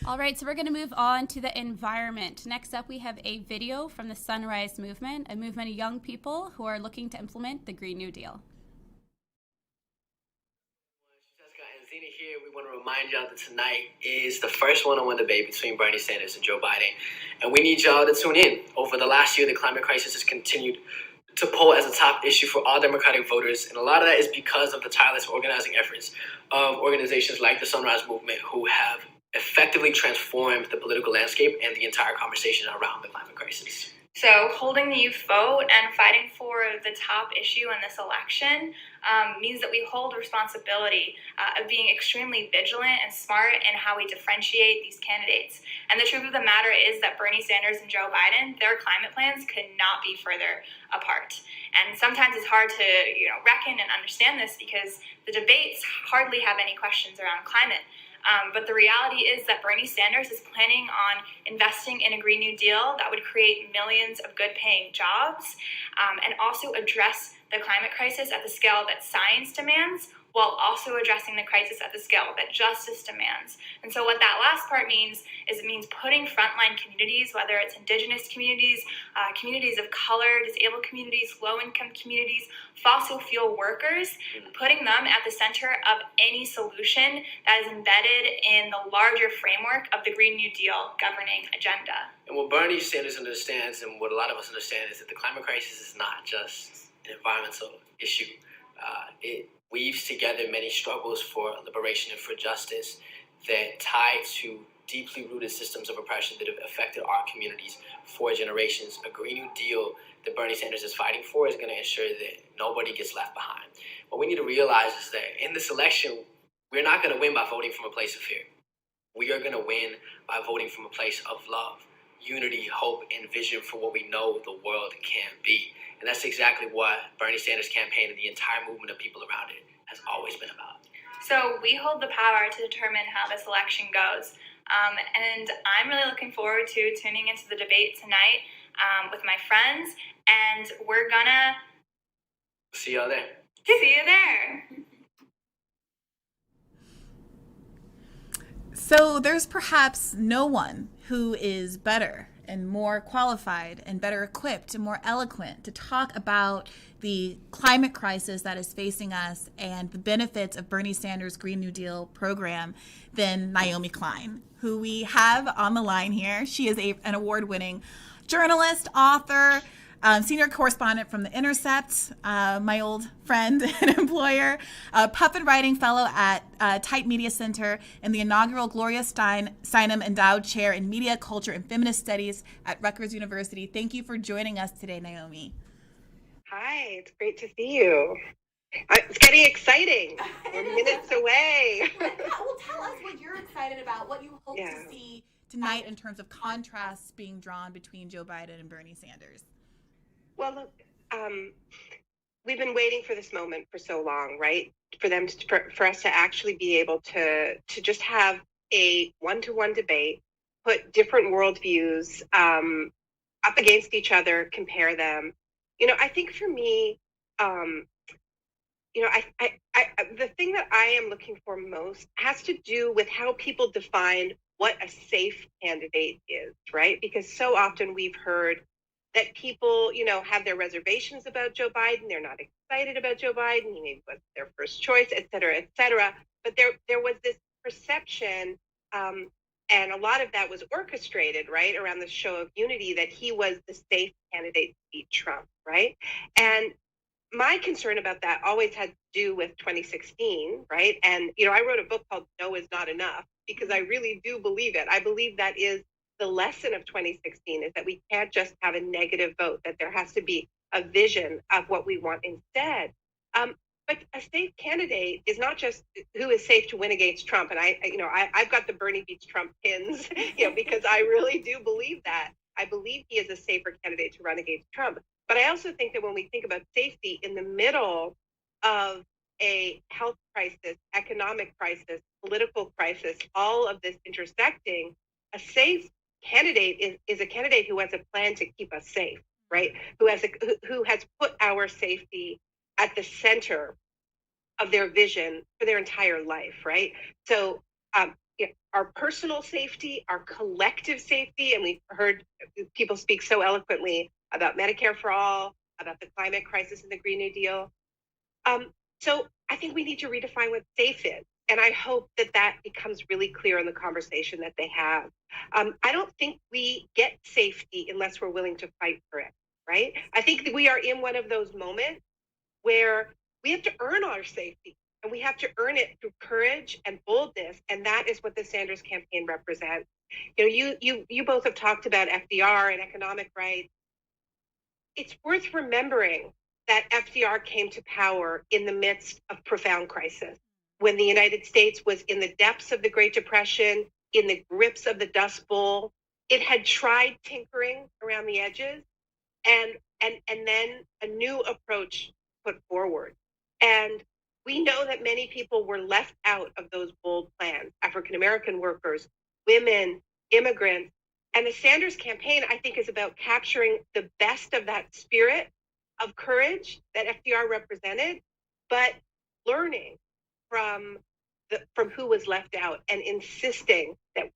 All right, so we're going to move on to the environment. Next up, we have a video from the Sunrise Movement, a movement of young people who are looking to implement the Green New Deal. Jessica and Zena here. We want to remind y'all that tonight is the first one-on-one debate between Bernie Sanders and Joe Biden. And we need y'all to tune in. Over the last year, the climate crisis has continued to poll as a top issue for all Democratic voters. And a lot of that is because of the tireless organizing efforts of organizations like the Sunrise Movement, who have effectively transformed the political landscape and the entire conversation around the climate crisis. So holding the youth vote and fighting for the top issue in this election means that we hold responsibility of being extremely vigilant and smart in how we differentiate these candidates. And the truth of the matter is that Bernie Sanders and Joe Biden, their climate plans could not be further apart. And sometimes it's hard to reckon and understand this because the debates hardly have any questions around climate. But the reality is that Bernie Sanders is planning on investing in a Green New Deal that would create millions of good-paying jobs and also address the climate crisis at the scale that science demands, while also addressing the crisis at the scale that justice demands. And so what that last part means is it means putting frontline communities, whether it's indigenous communities, communities of color, disabled communities, low-income communities, fossil fuel workers, putting them at the center of any solution that is embedded in the larger framework of the Green New Deal governing agenda. And what Bernie Sanders understands, and what a lot of us understand, is that the climate crisis is not just an environmental issue. It weaves together many struggles for liberation and for justice that tie to deeply rooted systems of oppression that have affected our communities for generations. A Green New Deal that Bernie Sanders is fighting for is going to ensure that nobody gets left behind. What we need to realize is that in this election, we're not going to win by voting from a place of fear. We are going to win by voting from a place of love, unity, hope, and vision for what we know the world can be. And that's exactly what Bernie Sanders' campaign and the entire movement of people around it has always been about. So we hold the power to determine how this election goes. And I'm really looking forward to tuning into the debate tonight with my friends. And we're gonna see y'all there. See you there. So there's perhaps no one who is better and more qualified and better equipped and more eloquent to talk about the climate crisis that is facing us and the benefits of Bernie Sanders' Green New Deal program than Naomi Klein, who we have on the line here. She is an award-winning journalist, author, senior correspondent from The Intercept, my old friend and employer, puppet writing fellow at Type Media Center, and the inaugural Gloria Steinem Endowed Chair in Media, Culture, and Feminist Studies at Rutgers University. Thank you for joining us today, Naomi. Hi, it's great to see you. It's getting exciting. We're minutes away. Well, tell us what you're excited about, what you hope to see tonight in terms of contrasts being drawn between Joe Biden and Bernie Sanders. Well, look, we've been waiting for this moment for so long, right? For us to actually be able to just have a one-to-one debate, put different worldviews up against each other, compare them. I think for me, the thing that I am looking for most has to do with how people define what a safe candidate is, right? Because so often we've heard that people, have their reservations about Joe Biden. They're not excited about Joe Biden. He maybe wasn't their first choice, et cetera, et cetera. But there was this perception, and a lot of that was orchestrated, right, around the show of unity, that he was the safe candidate to beat Trump, right? And my concern about that always had to do with 2016, right? And, I wrote a book called No Is Not Enough because I really do believe it. I believe that is the lesson of 2016, is that we can't just have a negative vote, that there has to be a vision of what we want instead. But a safe candidate is not just who is safe to win against Trump. And I've got the Bernie beats Trump pins, because I really do believe that. I believe he is a safer candidate to run against Trump. But I also think that when we think about safety in the middle of a health crisis, economic crisis, political crisis, all of this intersecting, a safe candidate is a candidate who has a plan to keep us safe, right? Who has put our safety at the center of their vision for their entire life, right? So our personal safety, our collective safety, and we've heard people speak so eloquently about Medicare for all, about the climate crisis and the Green New Deal. So I think we need to redefine what safe is. And I hope that becomes really clear in the conversation that they have. I don't think we get safety unless we're willing to fight for it, right? I think that we are in one of those moments where we have to earn our safety, and we have to earn it through courage and boldness. And that is what the Sanders campaign represents. You both have talked about FDR and economic rights. It's worth remembering that FDR came to power in the midst of profound crisis, when the United States was in the depths of the Great Depression, in the grips of the Dust Bowl. It had tried tinkering around the edges, and then a new approach put forward. And we know that many people were left out of those bold plans: African-American workers, women, immigrants. And the Sanders campaign, I think, is about capturing the best of that spirit of courage that FDR represented, but learning from who was left out, and insisting that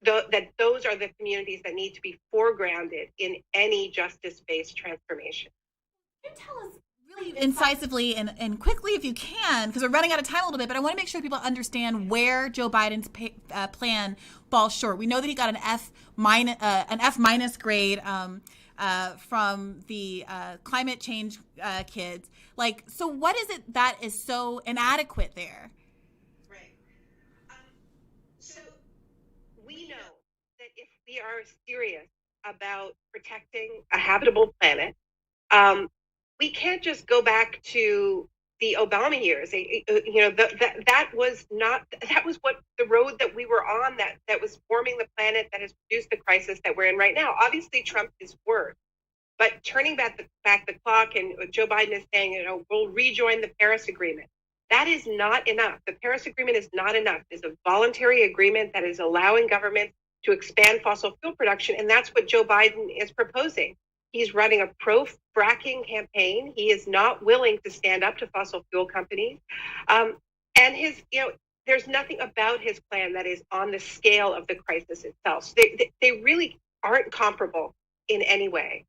those are the communities that need to be foregrounded in any justice-based transformation. Can you tell us really incisively and quickly, if you can, because we're running out of time a little bit, but I want to make sure people understand where Joe Biden's plan falls short. We know that he got an F minus grade from the climate change kids. So what is it that is so inadequate there? Right. So we know that if we are serious about protecting a habitable planet, we can't just go back to the Obama years. That was what the road that we were on, that was forming the planet that has produced the crisis that we're in right now. Obviously, Trump is worse, but turning back the clock, and Joe Biden is saying, we'll rejoin the Paris Agreement. That is not enough. The Paris Agreement is not enough. It's a voluntary agreement that is allowing governments to expand fossil fuel production, and that's what Joe Biden is proposing. He's running a pro-fracking campaign. He is not willing to stand up to fossil fuel companies. And there's nothing about his plan that is on the scale of the crisis itself. So they really aren't comparable in any way.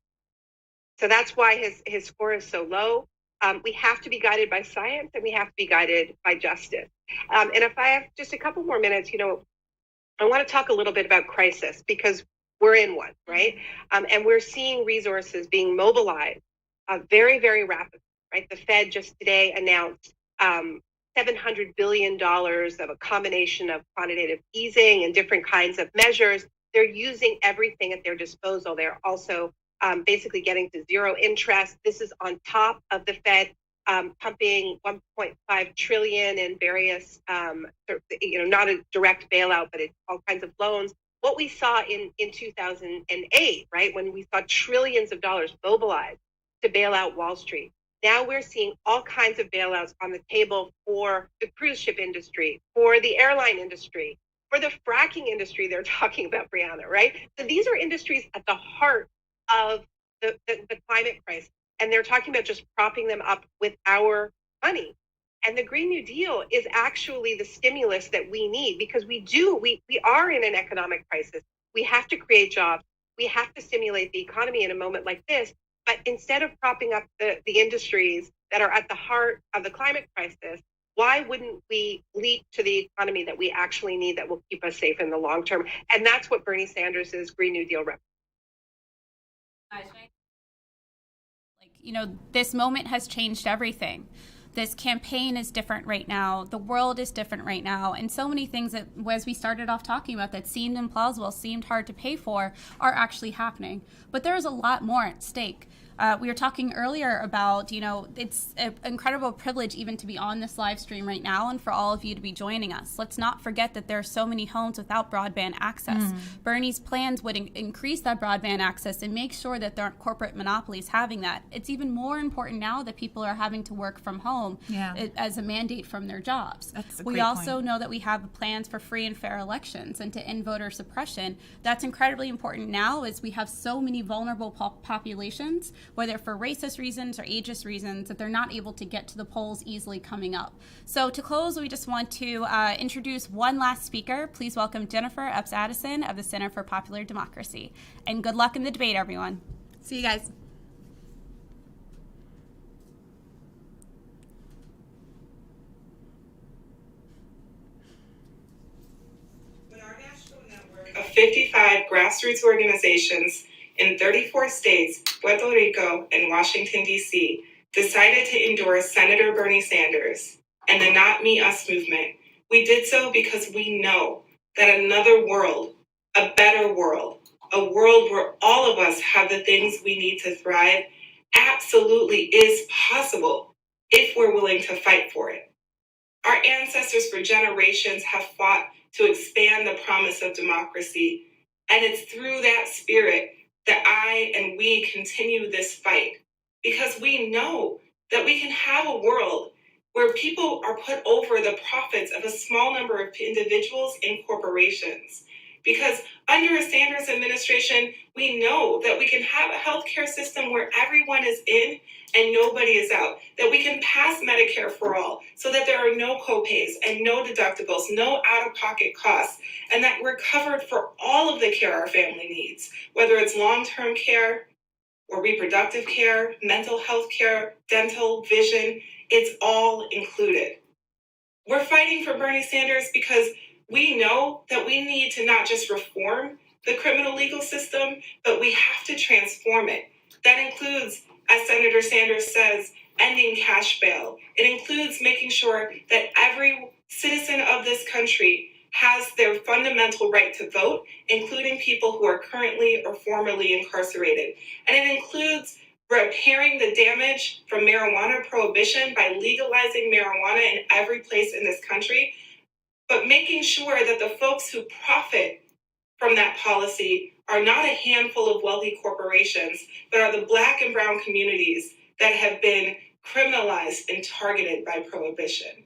So that's why his score is so low. We have to be guided by science, and we have to be guided by justice. And if I have just a couple more minutes, I want to talk a little bit about crisis, because we're in one, right? And we're seeing resources being mobilized very, very rapidly, right? The Fed just today announced $700 billion of a combination of quantitative easing and different kinds of measures. They're using everything at their disposal. They're also basically getting to zero interest. This is on top of the Fed pumping $1.5 trillion in various, not a direct bailout, but it's all kinds of loans. What we saw in 2008, right, when we saw trillions of dollars mobilized to bail out Wall Street. Now we're seeing all kinds of bailouts on the table for the cruise ship industry, for the airline industry, for the fracking industry they're talking about, Brianna, right? So these are industries at the heart of the climate crisis, and they're talking about just propping them up with our money. And the Green New Deal is actually the stimulus that we need, because we are in an economic crisis. We have to create jobs. We have to stimulate the economy in a moment like this. But instead of propping up the industries that are at the heart of the climate crisis, why wouldn't we leap to the economy that we actually need, that will keep us safe in the long term? And that's what Bernie Sanders' Green New Deal represents. this moment has changed everything. This campaign is different right now. The world is different right now. And so many things that, as we started off talking about, that seemed implausible, seemed hard to pay for, are actually happening. But there is a lot more at stake. We were talking earlier about, it's an incredible privilege even to be on this live stream right now and for all of you to be joining us. Let's not forget that there are so many homes without broadband access. Bernie's plans would increase that broadband access and make sure that there aren't corporate monopolies having that. It's even more important now that people are having to work from home as a mandate from their jobs. We also know that we have plans for free and fair elections and to end voter suppression. That's incredibly important now as we have so many vulnerable populations, whether for racist reasons or ageist reasons, that they're not able to get to the polls easily coming up. So to close, we just want to introduce one last speaker. Please welcome Jennifer Epps Addison of the Center for Popular Democracy. And good luck in the debate, everyone. See you guys. Of 55 grassroots organizations in 34 states, Puerto Rico, and Washington, D.C., decided to endorse Senator Bernie Sanders and the Not Me, Us movement, we did so because we know that another world, a better world, a world where all of us have the things we need to thrive, absolutely is possible if we're willing to fight for it. Our ancestors for generations have fought to expand the promise of democracy, and it's through that spirit that I and we continue this fight, because we know that we can have a world where people are put over the profits of a small number of individuals and corporations. Because under a Sanders administration, we know that we can have a healthcare system where everyone is in and nobody is out, that we can pass Medicare for all so that there are no copays and no deductibles, no out-of-pocket costs, and that we're covered for all of the care our family needs, whether it's long-term care or reproductive care, mental health care, dental, vision, it's all included. We're fighting for Bernie Sanders because we know that we need to not just reform the criminal legal system, but we have to transform it. That includes, as Senator Sanders says, ending cash bail. It includes making sure that every citizen of this country has their fundamental right to vote, including people who are currently or formerly incarcerated. And it includes repairing the damage from marijuana prohibition by legalizing marijuana in every place in this country, but making sure that the folks who profit from that policy are not a handful of wealthy corporations, but are the Black and brown communities that have been criminalized and targeted by prohibition.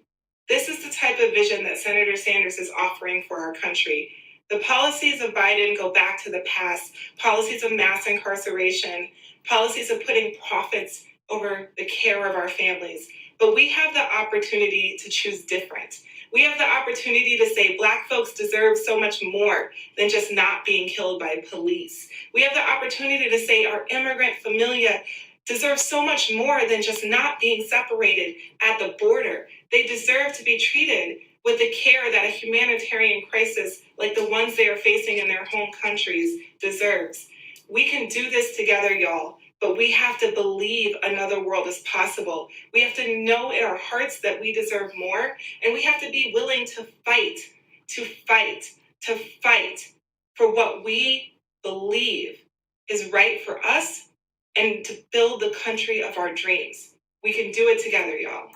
This is the type of vision that Senator Sanders is offering for our country. The policies of Biden go back to the past, policies of mass incarceration, policies of putting profits over the care of our families. But we have the opportunity to choose different. We have the opportunity to say Black folks deserve so much more than just not being killed by police. We have the opportunity to say our immigrant familia deserve so much more than just not being separated at the border. They deserve to be treated with the care that a humanitarian crisis like the ones they are facing in their home countries deserves. We can do this together, y'all, but we have to believe another world is possible. We have to know in our hearts that we deserve more, and we have to be willing to fight for what we believe is right for us and to build the country of our dreams. We can do it together, y'all.